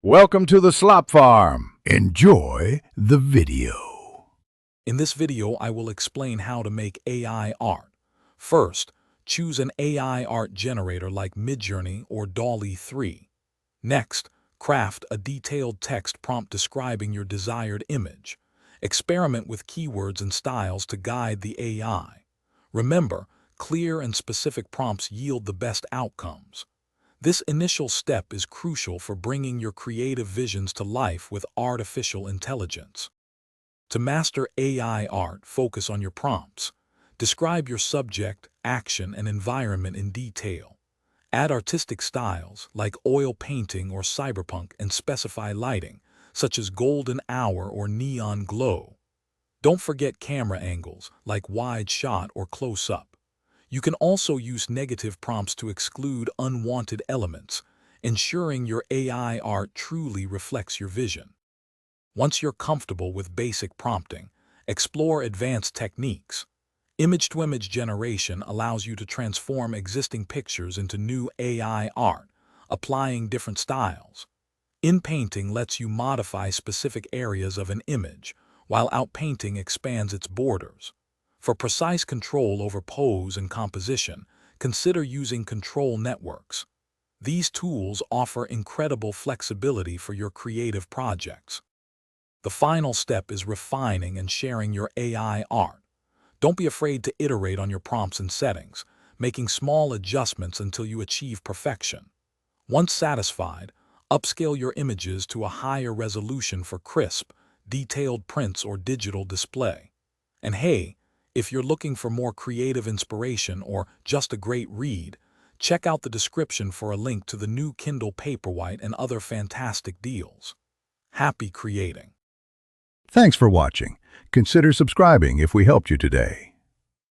Welcome to the Slop Farm. Enjoy the video. In this video, I will explain how to make AI art. First, choose an AI art generator like Midjourney or DALL-E 3. Next, craft a detailed text prompt describing your desired image. Experiment with keywords and styles to guide the AI. Remember, clear and specific prompts yield the best outcomes. This initial step is crucial for bringing your creative visions to life with artificial intelligence. To master AI art, focus on your prompts. Describe your subject, action, and environment in detail. Add artistic styles like oil painting or cyberpunk and specify lighting, such as golden hour or neon glow. Don't forget camera angles like wide shot or close-up. You can also use negative prompts to exclude unwanted elements, ensuring your AI art truly reflects your vision. Once you're comfortable with basic prompting, explore advanced techniques. Image-to-image generation allows you to transform existing pictures into new AI art, applying different styles. In-painting lets you modify specific areas of an image, while out-painting expands its borders. For precise control over pose and composition, consider using control networks. These tools offer incredible flexibility for your creative projects. The final step is refining and sharing your AI art. Don't be afraid to iterate on your prompts and settings, making small adjustments until you achieve perfection. Once satisfied, upscale your images to a higher resolution for crisp, detailed prints or digital display. And hey, if you're looking for more creative inspiration or just a great read, check out the description for a link to the new Kindle Paperwhite and other fantastic deals. Happy creating! Thanks for watching. Consider subscribing if we helped you today.